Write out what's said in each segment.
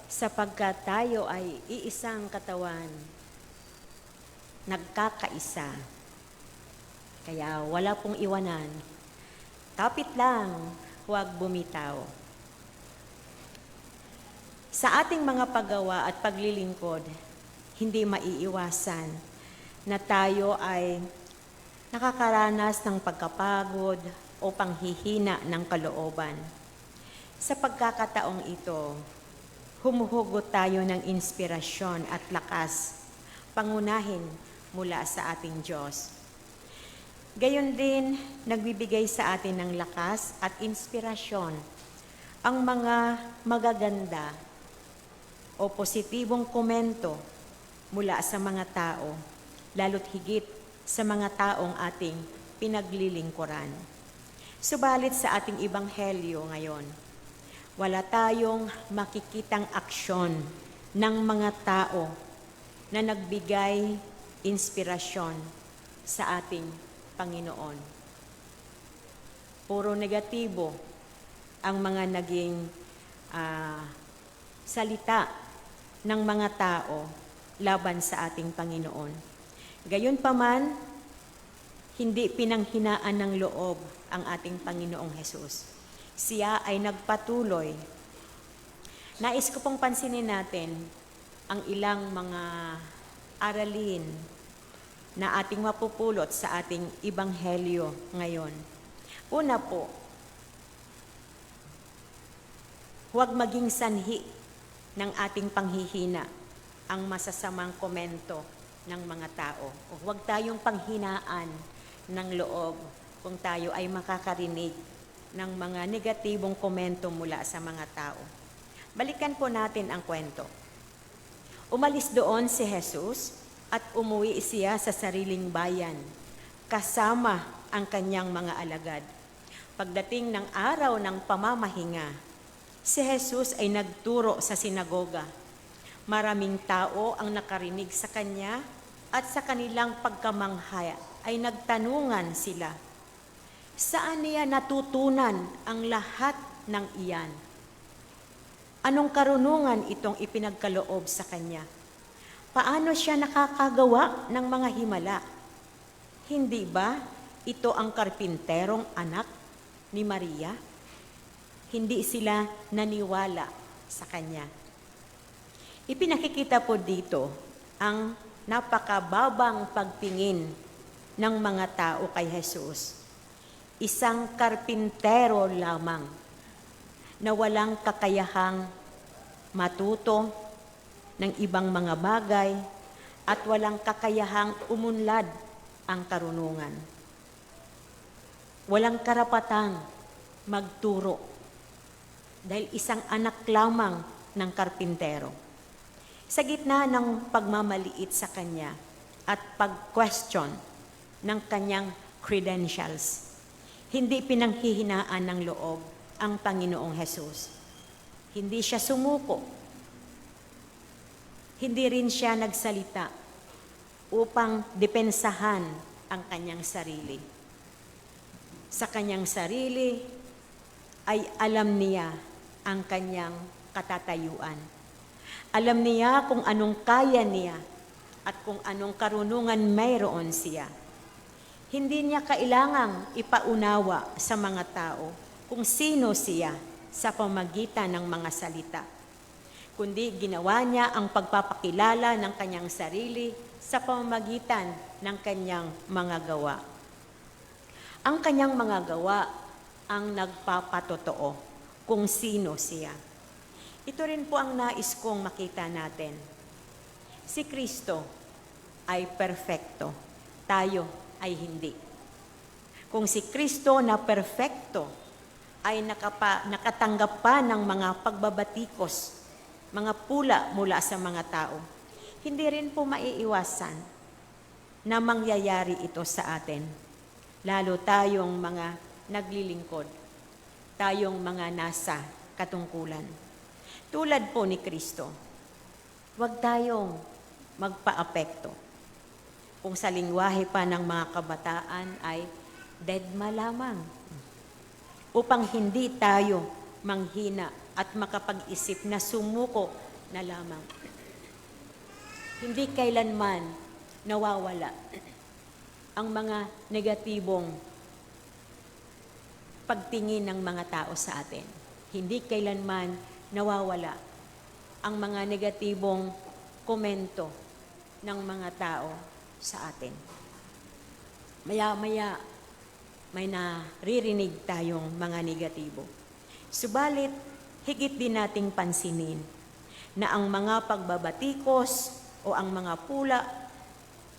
sapagkat tayo ay iisang katawan, nagkakaisa. Kaya wala pong iwanan. Kapit lang, huwag bumitaw. Sa ating mga paggawa at paglilingkod, hindi maiiwasan na tayo ay nakakaranas ng pagkapagod o panghihina ng kalooban. Sa pagkakataong ito, humuhugot tayo ng inspirasyon at lakas, pangunahin mula sa ating Diyos. Gayon din, nagbibigay sa atin ng lakas at inspirasyon ang mga magaganda o positibong komento mula sa mga tao, lalo't higit sa mga taong ating pinaglilingkuran. Subalit sa ating ebanghelyo ngayon, wala tayong makikitang aksyon ng mga tao na nagbigay inspirasyon sa ating Panginoon. Puro negatibo ang mga naging salita ng mga tao laban sa ating Panginoon. Gayunpaman, hindi pinanghinaan ng loob ang ating Panginoong Hesus. Siya ay nagpatuloy. Nais ko pong pansinin natin ang ilang mga aralin na ating mapupulot sa ating ebanghelyo ngayon. Una po, huwag maging sanhi ng ating panghihina ang masasamang komento ng mga tao. O huwag tayong panghinaan ng loob kung tayo ay makakarinig ng mga negatibong komento mula sa mga tao. Balikan po natin ang kwento. Umalis doon si Jesus at umuwi siya sa sariling bayan, kasama ang kanyang mga alagad. Pagdating ng araw ng pamamahinga, si Jesus ay nagturo sa sinagoga. Maraming tao ang nakarinig sa kanya at sa kanilang pagkamangha ay nagtanungan sila, saan niya natutunan ang lahat ng iyan? Anong karunungan itong ipinagkaloob sa kanya? Paano siya nakakagawa ng mga himala? Hindi ba ito ang karpinterong anak ni Maria? Hindi sila naniwala sa kanya. Ipinakikita po dito ang napakababang pagtingin ng mga tao kay Jesus. Isang karpintero lamang na walang kakayahang matuto ng ibang mga bagay at walang kakayahang umunlad ang karunungan. Walang karapatang magturo dahil isang anak lamang ng karpintero. Sa gitna ng pagmamaliit sa kanya at pag-question ng kanyang credentials, hindi pinanghihinaan ng loob ang Panginoong Hesus. Hindi siya sumuko. Hindi rin siya nagsalita upang depensahan ang kanyang sarili. Sa kanyang sarili ay alam niya ang kanyang katatayuan. Alam niya kung anong kaya niya at kung anong karunungan mayroon siya. Hindi niya kailangang ipaunawa sa mga tao kung sino siya sa pamagitan ng mga salita, kundi ginawa niya ang pagpapakilala ng kanyang sarili sa pamamagitan ng kanyang mga gawa. Ang kanyang mga gawa ang nagpapatotoo kung sino siya. Ito rin po ang nais kong makita natin. Si Kristo ay perfecto, tayo ay hindi. Kung si Kristo na perfecto ay nakatanggap pa ng mga pagbabatikos, mga pula mula sa mga tao, hindi rin po maiiwasan na mangyayari ito sa atin. Lalo tayong mga naglilingkod, tayong mga nasa katungkulan. Tulad po ni Kristo, huwag tayong magpa-apekto. Kung sa lingwahe pa ng mga kabataan ay deadma lamang, upang hindi tayo manghina at makapag-isip na sumuko na lamang. Hindi kailanman nawawala ang mga negatibong pagtingin ng mga tao sa atin. Hindi kailanman nawawala ang mga negatibong komento ng mga tao sa atin. Maya-maya, may naririnig tayong mga negatibo. Subalit, higit din nating pansinin na ang mga pagbabatikos o ang mga pula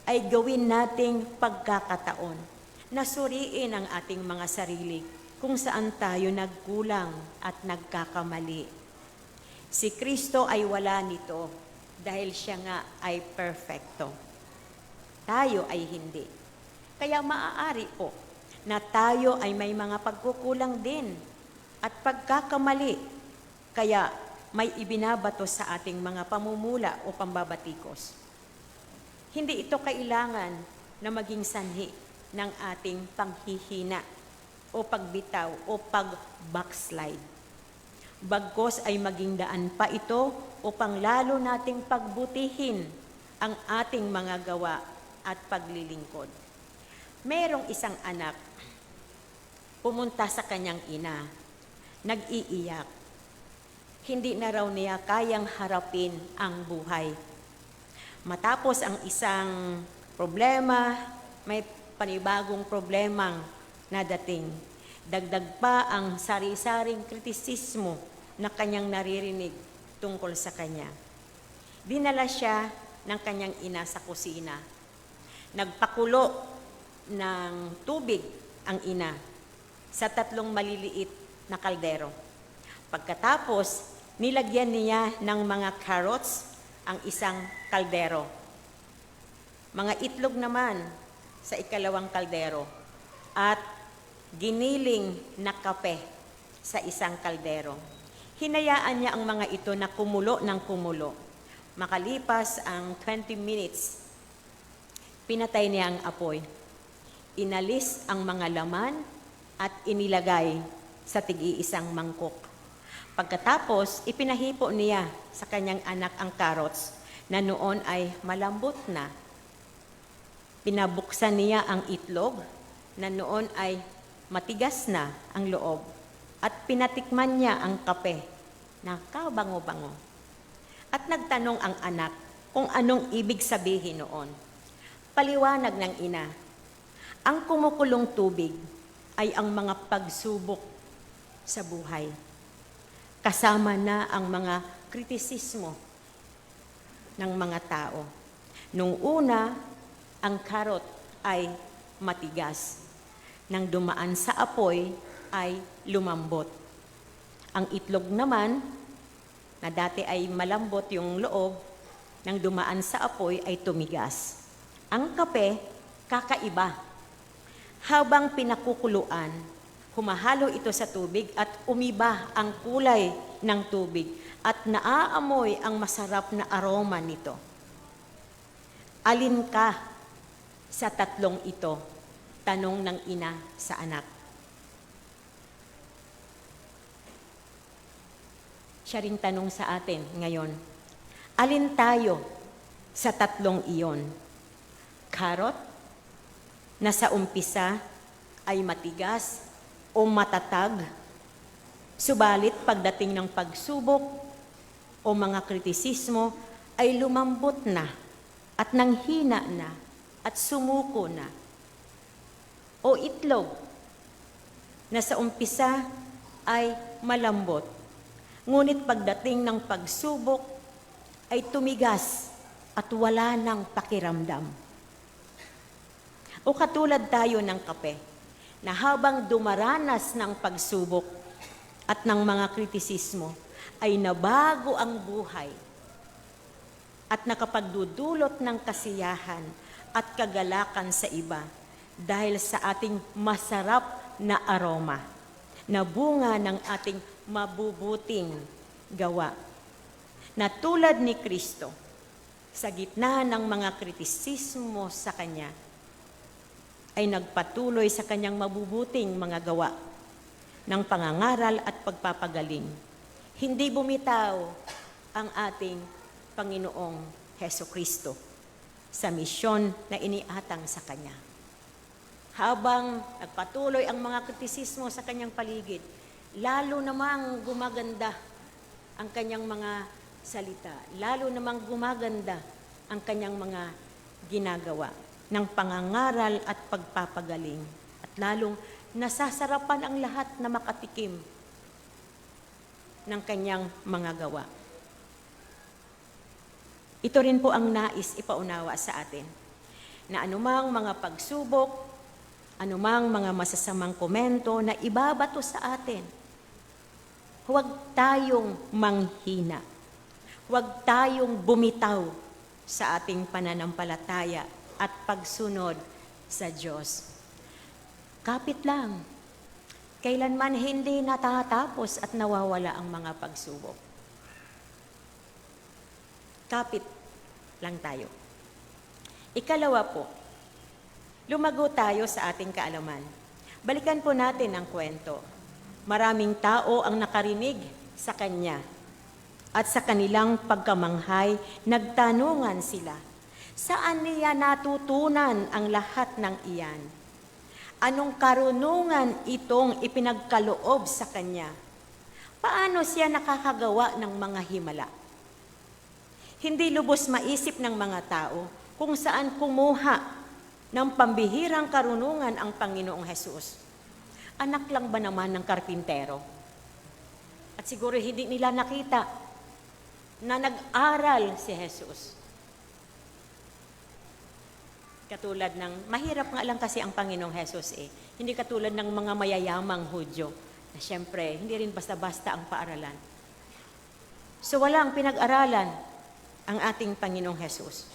ay gawin nating pagkakataon na suriin ang ating mga sarili kung saan tayo nagkulang at nagkakamali. Si Kristo ay wala nito dahil siya nga ay perfecto. Tayo ay hindi. Kaya maaari po na tayo ay may mga pagkukulang din at pagkakamali. Kaya may ibinabato sa ating mga pamumula o pambabatikos. Hindi ito kailangan na maging sanhi ng ating panghihina o pagbitaw o pag-backslide. Bagkos ay maging daan pa ito upang lalo nating pagbutihin ang ating mga gawa at paglilingkod. Merong isang anak, pumunta sa kanyang ina, nag-iiyak. Hindi na raw niya kayang harapin ang buhay. Matapos ang isang problema, may panibagong problemang nadating. Dagdag pa ang sari-saring kritisismo na kanyang naririnig tungkol sa kanya. Dinala siya ng kanyang ina sa kusina. Nagpakulo ng tubig ang ina sa 3 maliliit na kaldero. Pagkatapos, nilagyan niya ng mga carrots ang isang kaldero. Mga itlog naman sa 2 kaldero at giniling na kape sa isang kaldero. Hinayaan niya ang mga ito na kumulo ng kumulo. Makalipas ang 20 minutes, pinatay niya ang apoy. Inalis ang mga laman at inilagay sa tig-iisang mangkok. Pagkatapos, ipinahipo niya sa kanyang anak ang carrots na noon ay malambot na. Pinabuksan niya ang itlog na noon ay matigas na ang loob at pinatikman niya ang kape na kabango-bango. At nagtanong ang anak kung anong ibig sabihin noon. Paliwanag ng ina, ang kumukulong tubig ay ang mga pagsubok sa buhay. Kasama na ang mga kritisismo ng mga tao. Nung una, ang karot ay matigas. Nang dumaan sa apoy ay lumambot. Ang itlog naman, na dati ay malambot yung loob, nang dumaan sa apoy ay tumigas. Ang kape, kakaiba. Habang pinakukuluan, humahalo ito sa tubig at umiba ang kulay ng tubig at naaamoy ang masarap na aroma nito. Alin ka sa 3 ito? Tanong ng ina sa anak. Siya ring tanong sa atin ngayon, alin tayo sa 3 iyon? Karot, na sa umpisa ay matigas o matatag, subalit pagdating ng pagsubok o mga kritisismo ay lumambot na at nanghina na at sumuko na. O itlog, na sa umpisa ay malambot, ngunit pagdating ng pagsubok ay tumigas at wala ng pakiramdam. O katulad tayo ng kape, na habang dumaranas ng pagsubok at ng mga kritisismo, ay nabago ang buhay at nakapagdudulot ng kasiyahan at kagalakan sa iba dahil sa ating masarap na aroma, na bunga ng ating mabubuting gawa. Na tulad ni Kristo, sa gitna ng mga kritisismo sa Kanya, ay nagpatuloy sa Kanyang mabubuting mga gawa ng pangangaral at pagpapagaling. Hindi bumitaw ang ating Panginoong Hesukristo sa misyon na iniatang sa Kanya. Habang nagpatuloy ang mga kritisismo sa Kanyang paligid, lalo namang gumaganda ang Kanyang mga salita, lalo namang gumaganda ang Kanyang mga ginagawa ng pangangaral at pagpapagaling, at lalong nasasarapan ang lahat na makatikim ng Kanyang mga gawa. Ito rin po ang nais ipaunawa sa atin, na anumang mga pagsubok, anumang mga masasamang komento na ibabato sa atin, huwag tayong manghina. Huwag tayong bumitaw sa ating pananampalataya at pagsunod sa Diyos. Kapit lang, kailanman hindi natatapos at nawawala ang mga pagsubok. Kapit lang tayo. Ikalawa po, lumago tayo sa ating kaalaman. Balikan po natin ang kwento. Maraming tao ang nakarinig sa Kanya at sa kanilang pagkamanghay, nagtanungan sila, saan niya natutunan ang lahat ng iyan? Anong karunungan itong ipinagkaloob sa Kanya? Paano siya nakakagawa ng mga himala? Hindi lubos maisip ng mga tao kung saan kumuha ng pambihirang karunungan ang Panginoong Hesus. Anak lang ba naman ng karpintero? At siguro hindi nila nakita na nag-aral si Hesus. Katulad ng, mahirap nga lang kasi ang Panginoong Hesus Hindi katulad ng mga mayayamang Hudyo, na siyempre, hindi rin basta-basta ang paaralan. So walang pinag-aralan ang ating Panginoong Hesus.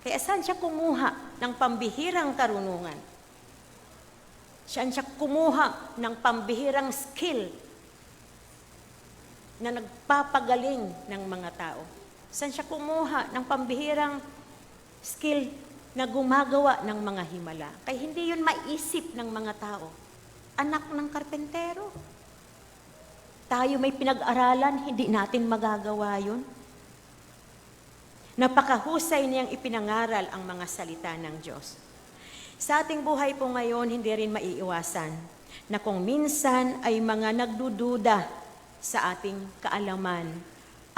Kaya saan siya kumuha ng pambihirang karunungan? Saan siya kumuha ng pambihirang skill na nagpapagaling ng mga tao? Saan siya kumuha ng pambihirang skill na gumagawa ng mga himala? Kaya hindi yun maisip ng mga tao. Anak ng karpentero. Tayo may pinag-aralan, hindi natin magagawa yun. Napakahusay niyang ipinangaral ang mga salita ng Diyos. Sa ating buhay po ngayon, hindi rin maiiwasan na kung minsan ay mga nagdududa sa ating kaalaman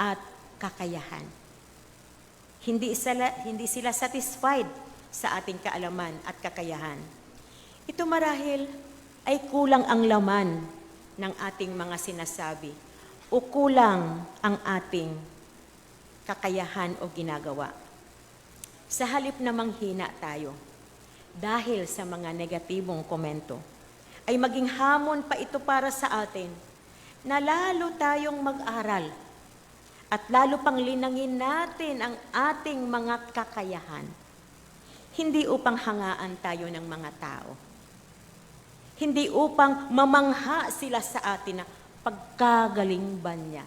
at kakayahan. Hindi sila satisfied sa ating kaalaman at kakayahan. Ito marahil ay kulang ang laman ng ating mga sinasabi o kulang ang ating kakayahan o ginagawa. Sa halip na manghina tayo dahil sa mga negatibong komento, ay maging hamon pa ito para sa atin na lalo tayong mag-aral at lalo pang linangin natin ang ating mga kakayahan. Hindi upang hangaan tayo ng mga tao. Hindi upang mamangha sila sa atin na pagkagaling ba niya?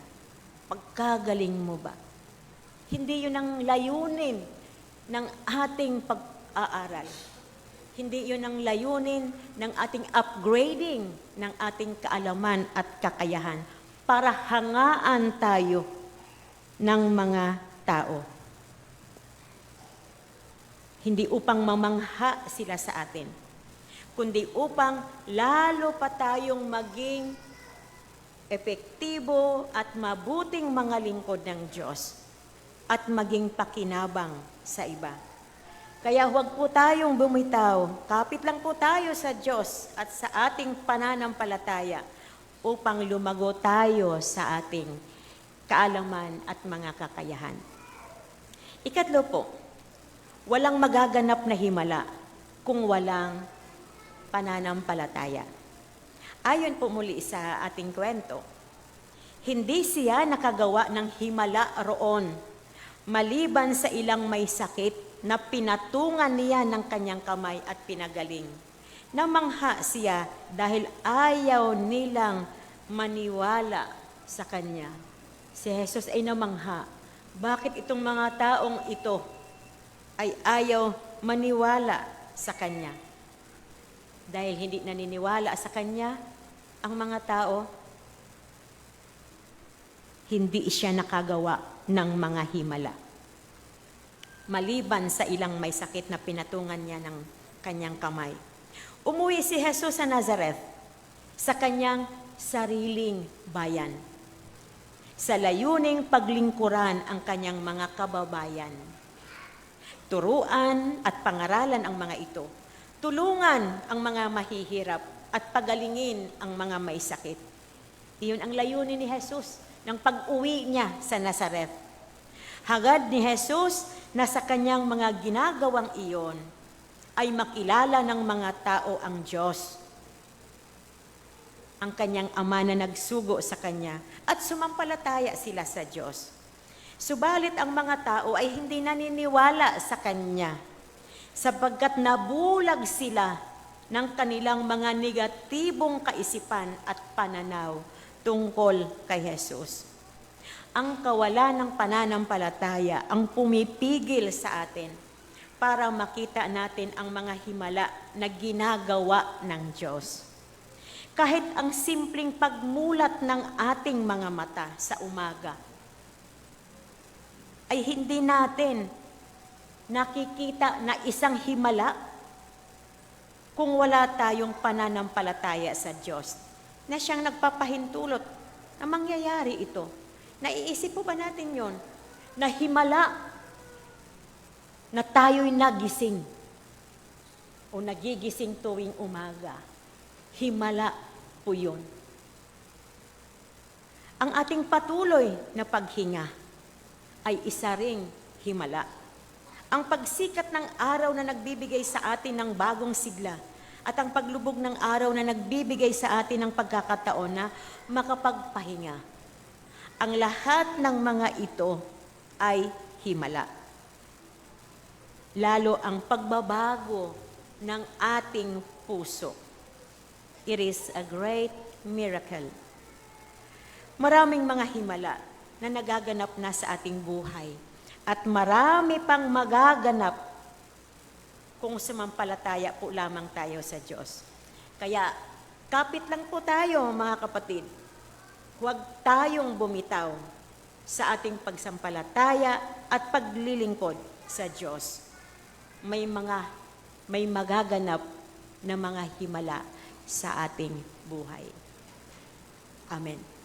Pagkagaling mo ba? Hindi yun ang layunin ng ating pag-aaral. Hindi yun ang layunin ng ating upgrading ng ating kaalaman at kakayahan para hangaan tayo ng mga tao. Hindi upang mamangha sila sa atin, kundi upang lalo pa tayong maging epektibo at mabuting mga lingkod ng Diyos at maging pakinabang sa iba. Kaya huwag po tayong bumitaw, kapit lang po tayo sa Diyos at sa ating pananampalataya upang lumago tayo sa ating kaalaman at mga kakayahan. Ikatlo po, walang magaganap na himala kung walang pananampalataya. Ayon po muli sa ating kwento, hindi siya nakagawa ng himala roon maliban sa ilang may sakit na pinatungan niya ng kanyang kamay at pinagaling. Namangha siya dahil ayaw nilang maniwala sa kanya. Si Jesus ay namangha. Bakit itong mga taong ito ay ayaw maniwala sa kanya? Dahil hindi naniniwala sa kanya ang mga tao, hindi siya nakagawa ng mga himala. Maliban sa ilang may sakit na pinatungan niya ng kanyang kamay. Umuwi si Jesus sa Nazareth, sa kanyang sariling bayan, sa layuning paglingkuran ang kanyang mga kababayan. Turuan at pangaralan ang mga ito. Tulungan ang mga mahihirap at pagalingin ang mga may sakit. Iyon ang layunin ni Jesus ng pag-uwi niya sa Nazareth. Hagad ni Jesus na sa kanyang mga ginagawang iyon ay makilala ng mga tao ang Diyos, ang kanyang Ama na nagsugo sa kanya, at sumampalataya sila sa Diyos. Subalit ang mga tao ay hindi naniniwala sa kanya, sapagkat nabulag sila ng kanilang mga negatibong kaisipan at pananaw tungkol kay Jesus. Ang kawalan ng pananampalataya ang pumipigil sa atin para makita natin ang mga himala na ginagawa ng Diyos. Kahit ang simpleng pagmulat ng ating mga mata sa umaga, ay hindi natin nakikita na isang himala kung wala tayong pananampalataya sa Diyos na siyang nagpapahintulot na mangyayari ito. Naiisip po ba natin yon? Na himala na tayo'y nagising o nagigising tuwing umaga. Himala po yun. Ang ating patuloy na paghinga ay isa ring himala. Ang pagsikat ng araw na nagbibigay sa atin ng bagong sigla at ang paglubog ng araw na nagbibigay sa atin ng pagkakataon na makapagpahinga. Ang lahat ng mga ito ay himala. Lalo ang pagbabago ng ating puso. It is a great miracle. Maraming mga himala na nagaganap na sa ating buhay at marami pang magaganap kung sumampalataya po lamang tayo sa Diyos. Kaya kapit lang po tayo mga kapatid. Huwag tayong bumitaw sa ating pagsampalataya at paglilingkod sa Diyos. May magaganap na mga himala sa ating buhay. Amen.